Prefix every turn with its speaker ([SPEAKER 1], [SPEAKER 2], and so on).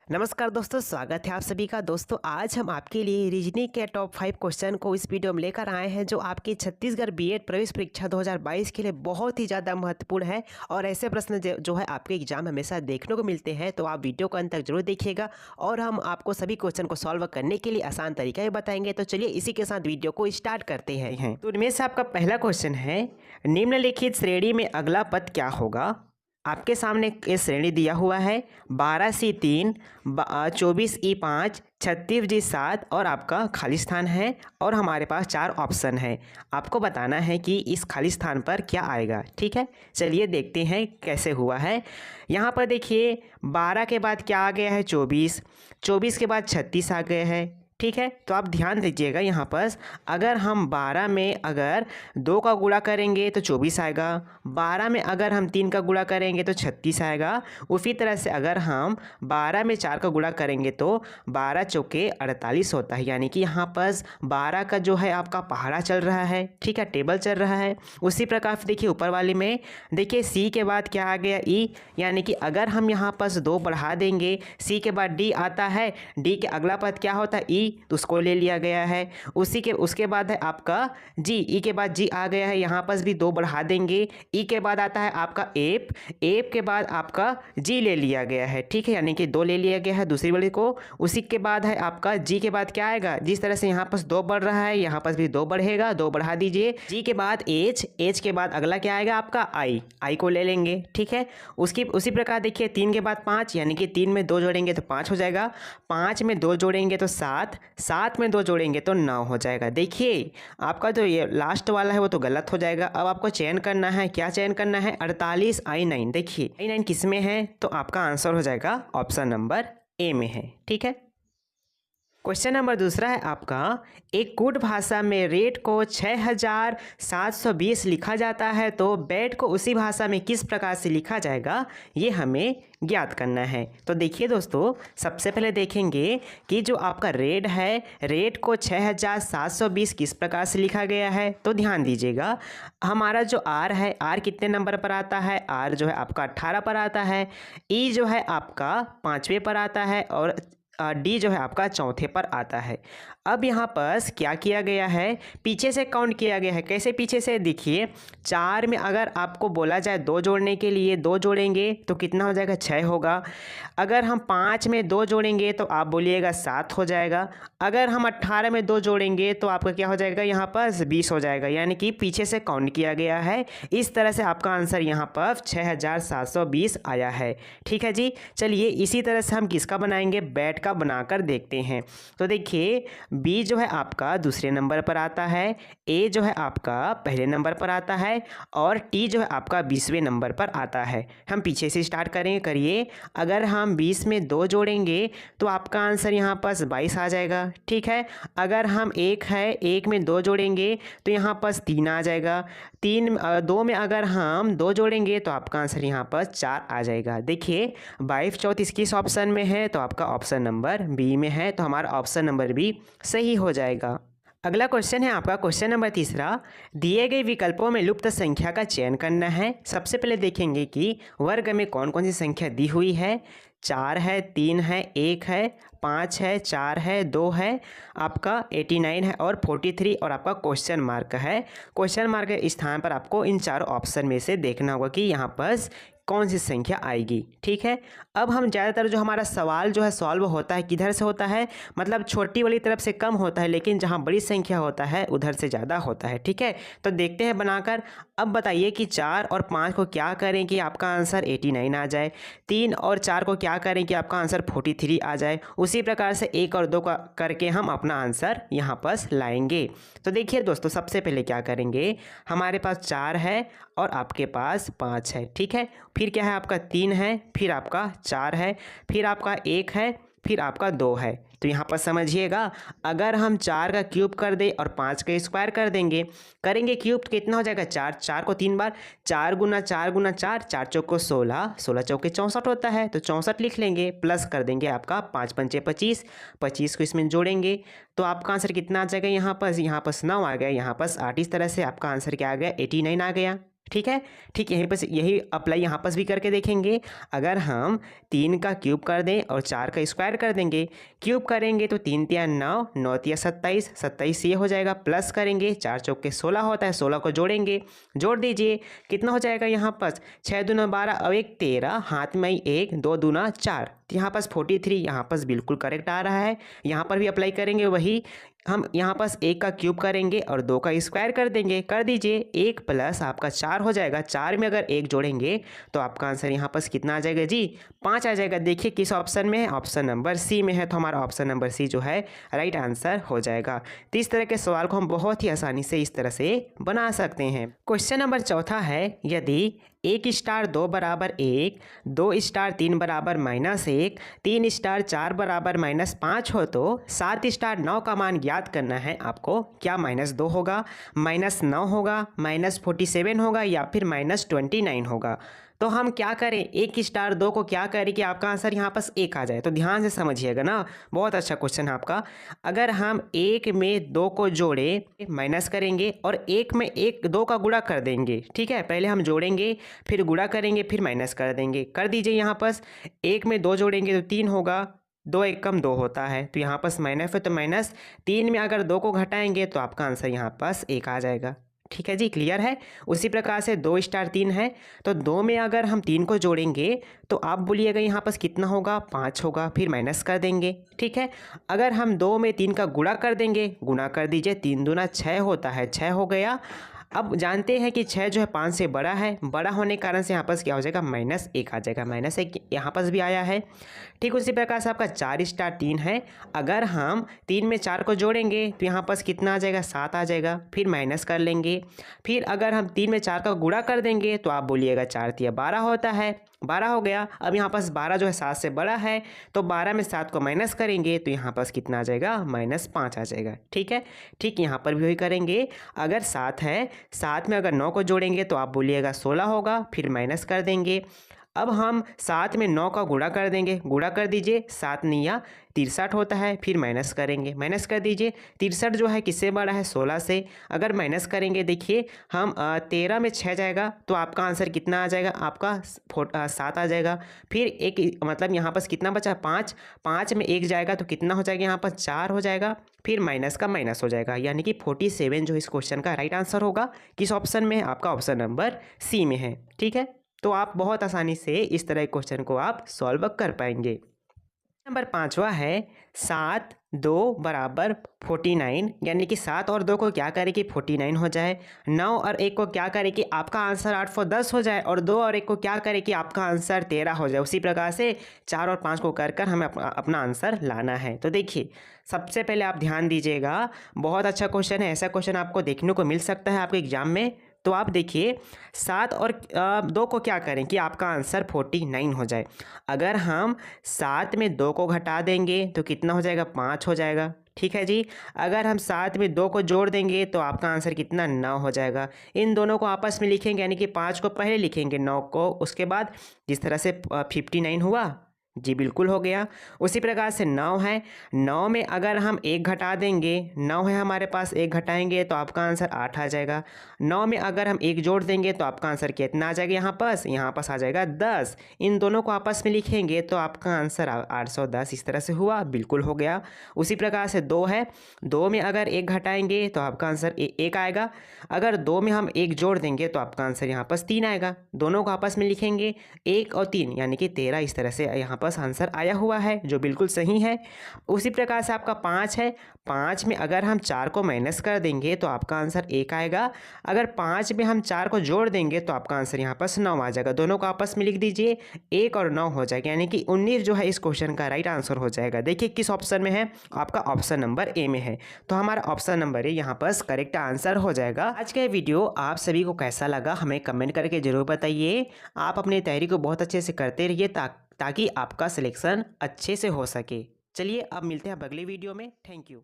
[SPEAKER 1] नमस्कार दोस्तों, स्वागत है आप सभी का। दोस्तों आज हम आपके लिए रीजनिंग के टॉप 5 क्वेश्चन को इस वीडियो में लेकर आए हैं, जो आपके छत्तीसगढ़ बीएड प्रवेश परीक्षा 2022 के लिए बहुत ही ज़्यादा महत्वपूर्ण है। और ऐसे प्रश्न जो है आपके एग्जाम हमेशा देखने को मिलते हैं, तो आप वीडियो को अंत तक जरूर देखिएगा और हम आपको सभी क्वेश्चन को सॉल्व करने के लिए आसान तरीका भी बताएंगे। तो चलिए इसी के साथ वीडियो को स्टार्ट करते हैं। तो इनमें से आपका पहला क्वेश्चन है, निम्नलिखित श्रेणी में अगला पद क्या होगा। आपके सामने ये श्रेणी दिया हुआ है 12C3, 24E5, 36G7 और आपका खाली स्थान है और हमारे पास 4 ऑप्शन है। आपको बताना है कि इस खाली स्थान पर क्या आएगा। ठीक है, चलिए देखते हैं कैसे हुआ है। यहाँ पर देखिए 12 के बाद क्या आ गया है 24, 24 के बाद 36 आ गया है। ठीक है, तो आप ध्यान दीजिएगा यहाँ पर अगर हम 12 में अगर 2 का गुणा करेंगे तो 24 आएगा, 12 में अगर हम 3 का गुणा करेंगे तो 36 आएगा। उसी तरह से अगर हम 12 में 4 का गुणा करेंगे तो 12 चौके 48 होता है। यानी कि यहाँ पर 12 का जो है आपका पहाड़ा चल रहा है। ठीक है, टेबल चल रहा है। उसी प्रकार से देखिए ऊपर वाले में देखिए सी के बाद क्या आ गया ई, यानी कि अगर हम यहाँ पर 2 बढ़ा देंगे, सी के बाद डी आता है, डी के अगला पद क्या होता है ई, तो उसको ले लिया गया है। उसके बाद है आपका जी, ई के बाद जी आ गया है, यहाँ पर भी 2 बढ़ा देंगे, ई के बाद आता है आपका एप, एप के बाद आपका जी ले लिया गया है। ठीक है, यानी कि 2 ले लिया गया है दूसरी वाली को। उसी के बाद है आपका जी के बाद क्या आएगा, जिस तरह से यहाँ पर 2 बढ़ रहा है यहाँ पर भी 2 बढ़ेगा, 2 बढ़ा दीजिए। जी के बाद एच, एच के बाद अगला क्या आएगा आपका आई, आई को ले लेंगे। ठीक है, उसी प्रकार देखिए 3 के बाद 5, यानी कि 3 में 2 जोड़ेंगे तो 5 हो जाएगा, 5 में 2 जोड़ेंगे तो 7, 7 में 2 जोड़ेंगे तो 9 हो जाएगा। देखिए आपका जो ये लास्ट वाला है वो तो गलत हो जाएगा। अब आपको चयन करना है, क्या चयन करना है 48I9। देखिए I9 किस में है, तो आपका आंसर हो जाएगा ऑप्शन नंबर ए में है। ठीक है, क्वेश्चन नंबर दूसरा है आपका, एक कूट भाषा में रेट को 6720 लिखा जाता है, तो बैट को उसी भाषा में किस प्रकार से लिखा जाएगा, ये हमें ज्ञात करना है। तो देखिए दोस्तों, सबसे पहले देखेंगे कि जो आपका रेट है, रेट को 6720 किस प्रकार से लिखा गया है। तो ध्यान दीजिएगा, हमारा जो आर है, आर कितने नंबर पर आता है, आर जो है आपका 18 पर आता है, ई जो है आपका 5वें पर आता है और डी जो है आपका 4थे पर आता है। अब यहाँ पर क्या किया गया है, पीछे से काउंट किया गया है। कैसे पीछे से, देखिए 4 में अगर आपको बोला जाए 2 जोड़ने के लिए, 2 जोड़ेंगे तो कितना हो जाएगा 6 होगा। अगर हम 5 में 2 जोड़ेंगे तो आप बोलिएगा 7 हो जाएगा। अगर हम 18 में 2 जोड़ेंगे तो आपका क्या हो जाएगा, यहाँ पर 20 हो जाएगा। यानी कि पीछे से काउंट किया गया है। इस तरह से आपका आंसर यहाँ पर 6720 आया है। ठीक है जी, चलिए इसी तरह से हम किसका बनाएंगे, बैट का बनाकर देखते हैं। तो देखिए बी जो है आपका दूसरे नंबर पर आता है, ए जो है आपका पहले नंबर पर आता है और टी जो है आपका 20वें नंबर पर आता है। हम पीछे से स्टार्ट करिए। अगर हम 20 में 2 जोड़ेंगे तो आपका आंसर यहाँ पर 22 आ जाएगा। ठीक है, अगर हम 1 में 2 जोड़ेंगे तो यहाँ पर 3 आ जाएगा। 2 में अगर हम 2 जोड़ेंगे तो आपका आंसर यहाँ पर 4 आ जाएगा। देखिए 22 34 किस ऑप्शन में है, तो आपका ऑप्शन नंबर बी में है, तो हमारा ऑप्शन नंबर बी सही हो जाएगा। अगला क्वेश्चन है आपका क्वेश्चन नंबर तीसरा, दिए गए विकल्पों में लुप्त संख्या का चयन करना है। सबसे पहले देखेंगे कि वर्ग में कौन कौन सी संख्या दी हुई है। 4 है, 3 है, 1 है, 5 है, 4 है, 2 है, आपका 89 है और 43 और आपका क्वेश्चन मार्क है। क्वेश्चन मार्क के स्थान पर आपको इन 4 ऑप्शन में से देखना होगा कि यहाँ पर कौन सी संख्या आएगी। ठीक है, अब हम ज़्यादातर जो हमारा सवाल जो है सॉल्व होता है किधर से होता है, मतलब छोटी वाली तरफ से कम होता है, लेकिन जहाँ बड़ी संख्या होता है उधर से ज़्यादा होता है। ठीक है, तो देखते हैं बनाकर। अब बताइए कि 4 और 5 को क्या करें कि आपका आंसर 89 आ जाए, 3 और 4 को क्या करें कि आपका आंसर 43 आ जाए। उसी प्रकार से 1 और 2 का करके हम अपना आंसर यहाँ पर लाएंगे। तो देखिए दोस्तों, सबसे पहले क्या करेंगे, हमारे पास 4 है और आपके पास 5 है। ठीक है, फिर क्या है आपका 3 है, फिर आपका 4 है, फिर आपका 1 है, फिर आपका 2 है। तो यहाँ पर समझिएगा, अगर हम 4 का क्यूब कर दें और 5 का स्क्वायर कर देंगे, करेंगे क्यूब तो कितना हो जाएगा 4, 4 को 3 बार, 4 गुना 4 गुना 4, 4 चौको 16, 16 चौके 64 होता है, तो 64 लिख लेंगे। प्लस कर देंगे आपका 5 पंचे 25, 25 को इसमें जोड़ेंगे तो आपका आंसर कितना आ जाएगा, यहाँ पर 9 आ गया, यहाँ पर 8। इस तरह से आपका आंसर क्या आ गया 89 आ गया। ठीक है। ठीक यहीं पर यही अप्लाई यहाँ पर भी करके देखेंगे। अगर हम 3 का क्यूब कर दें और 4 का स्क्वायर कर देंगे, क्यूब करेंगे तो 3 तिया 9, 9 तिया 27, 27 ये हो जाएगा, प्लस करेंगे 4 चौके 16 होता है, 16 को जोड़ेंगे, जोड़ दीजिए कितना हो जाएगा यहाँ पर 6 दूना 12 और 1 13, हाथ में 1 2 दूना 4, तो यहाँ पास 43 यहाँ पास बिल्कुल करेक्ट आ रहा है। यहाँ पर भी अप्लाई करेंगे वही, हम यहाँ पास 1 का क्यूब करेंगे और 2 का स्क्वायर कर देंगे, कर दीजिए 1 प्लस आपका 4 हो जाएगा, 4 में अगर 1 जोड़ेंगे तो आपका आंसर यहाँ पास कितना आ जाएगा जी 5 आ जाएगा। देखिए किस ऑप्शन में है, ऑप्शन नंबर सी में है, तो हमारा ऑप्शन नंबर सी जो है राइट आंसर हो जाएगा। तो इस तरह के सवाल को हम बहुत ही आसानी से इस तरह से बना सकते हैं। क्वेश्चन नंबर चौथा है, यदि 1 स्टार 2 बराबर 1, 2 स्टार 3 बराबर -1, 3 स्टार 4 बराबर -5 हो तो 7 स्टार 9 का मान ज्ञात करना है आपको। क्या -2 होगा, -9 होगा, -47 होगा या फिर -29 होगा। तो हम क्या करें, 1 स्टार 2 को क्या करें कि आपका आंसर यहाँ पास 1 आ जाए। तो ध्यान से समझिएगा ना, बहुत अच्छा क्वेश्चन है आपका। अगर हम 1 में 2 को जोड़े माइनस करेंगे और 1 में 2 का गुणा कर देंगे, ठीक है। पहले हम जोड़ेंगे फिर गुणा करेंगे फिर माइनस कर देंगे, कर दीजिए। यहाँ पास 1 में 2 जोड़ेंगे तो 3 होगा, 2 1 कम 2 होता है, तो यहाँ पास माइनस है तो माइनस, 3 में अगर 2 को घटाएंगे तो आपका आंसर यहाँ पास 1 आ जाएगा। ठीक है जी, क्लियर है। उसी प्रकार से 2 स्टार 3 है, तो 2 में अगर हम 3 को जोड़ेंगे तो आप बोलिएगा यहाँ पास कितना होगा, 5 होगा, फिर माइनस कर देंगे, ठीक है। अगर हम 2 में 3 का गुणा कर देंगे, गुणा कर दीजिए, 3 दूना 6 होता है, 6 हो गया। अब जानते हैं कि 6 जो है 5 से बड़ा है, बड़ा होने के कारण से यहाँ पास क्या हो जाएगा, -1 आ जाएगा, -1 यहाँ पास भी आया है। ठीक उसी प्रकार से आपका 4 स्टार 3 है, अगर हम 3 में 4 को जोड़ेंगे तो यहाँ पास कितना आ जाएगा, 7 आ जाएगा, फिर माइनस कर लेंगे। फिर अगर हम 3 में 4 का गुणा कर देंगे तो आप बोलिएगा 4 तिया 12 होता है, 12 हो गया। अब यहाँ पास 12 जो है 7 से बड़ा है, तो 12 में 7 को माइनस करेंगे तो यहाँ पास कितना आ जाएगा, -5 आ जाएगा, ठीक है। ठीक यहाँ पर भी वही करेंगे, अगर 7 है, 7 में अगर 9 को जोड़ेंगे तो आप बोलिएगा 16 होगा, फिर माइनस कर देंगे। अब हम 7 में 9 का गुणा कर देंगे, गुणा कर दीजिए, 7 निया 63 होता है, फिर माइनस करेंगे, माइनस कर दीजिए। 63 जो है किससे बड़ा है, 16 से। अगर माइनस करेंगे देखिए हम 13 में 6 जाएगा तो आपका आंसर कितना आ जाएगा, आपका 7 आ जाएगा। फिर एक मतलब यहाँ पास कितना बचा, 5, 5 में 1 जाएगा तो कितना हो जाएगा, यहाँ पर 4 हो जाएगा, फिर माइनस का माइनस हो जाएगा, यानी कि 47 जो इस क्वेश्चन का राइट आंसर होगा। किस ऑप्शन में है, आपका ऑप्शन नंबर सी में है, ठीक है। तो आप बहुत आसानी से इस तरह के क्वेश्चन को आप सॉल्व कर पाएंगे। नंबर 5वां है 7 2 बराबर 49, यानी कि 7 और 2 को क्या करें कि 49 हो जाए। 9 और 1 को क्या करें कि आपका आंसर 8 और 10 हो जाए, और 2 और 1 को क्या करें कि आपका आंसर 13 हो जाए। उसी प्रकार से 4 और 5 को कर हमें अपना आंसर लाना है। तो देखिए सबसे पहले आप ध्यान दीजिएगा, बहुत अच्छा क्वेश्चन है, ऐसा क्वेश्चन आपको देखने को मिल सकता है आपके एग्जाम में। तो आप देखिए 7 और 2 को क्या करें कि आपका आंसर 49 हो जाए। अगर हम 7 में 2 को घटा देंगे तो कितना हो जाएगा, 5 हो जाएगा, ठीक है जी। अगर हम 7 में 2 को जोड़ देंगे तो आपका आंसर कितना, 9 हो जाएगा। इन दोनों को आपस में लिखेंगे, यानी कि 5 को पहले लिखेंगे, 9 को उसके बाद, जिस तरह से 59 हुआ जी, बिल्कुल हो गया। उसी प्रकार से 9 है, 9 में अगर हम 1 घटा देंगे, 9 है हमारे पास, 1 घटाएंगे तो आपका आंसर 8 आ जाएगा। 9 में अगर हम 1 जोड़ देंगे तो आपका आंसर कितना आ जाएगा, यहाँ पास आ जाएगा 10। इन दोनों को आपस में लिखेंगे तो आपका आंसर 810 इस तरह से हुआ, बिल्कुल हो गया। उसी प्रकार से 2 है, 2 में अगर 1 घटाएंगे तो आपका आंसर 1 आएगा। अगर 2 में हम 1 जोड़ देंगे तो आपका आंसर यहाँ पास 3 आएगा। दोनों को आपस में लिखेंगे 1 और 3, यानी कि 13 इस तरह से यहाँ पास आंसर आया हुआ है, जो बिल्कुल सही है। उसी प्रकार से आपका 5 है, 5 में अगर हम 4 को माइनस कर देंगे तो आपका आंसर 1 आएगा। अगर 5 में हम 4 को जोड़ देंगे तो आपका आंसर यहाँ पास 9 आ जाएगा। दोनों को आपस में लिख दीजिए, 1 और 9 हो जाएगा, यानी कि 19 जो है इस क्वेश्चन का राइट आंसर हो जाएगा। देखिए किस ऑप्शन में है, आपका ऑप्शन नंबर ए में है, तो हमारा ऑप्शन नंबर ए यहाँ पास करेक्ट आंसर हो जाएगा। आज का वीडियो आप सभी को कैसा लगा हमें कमेंट करके जरूर बताइए। आप अपनी तैयारी को बहुत अच्छे से करते रहिए ताकि आपका सिलेक्शन अच्छे से हो सके। चलिए अब मिलते हैं अगले वीडियो में। Thank you.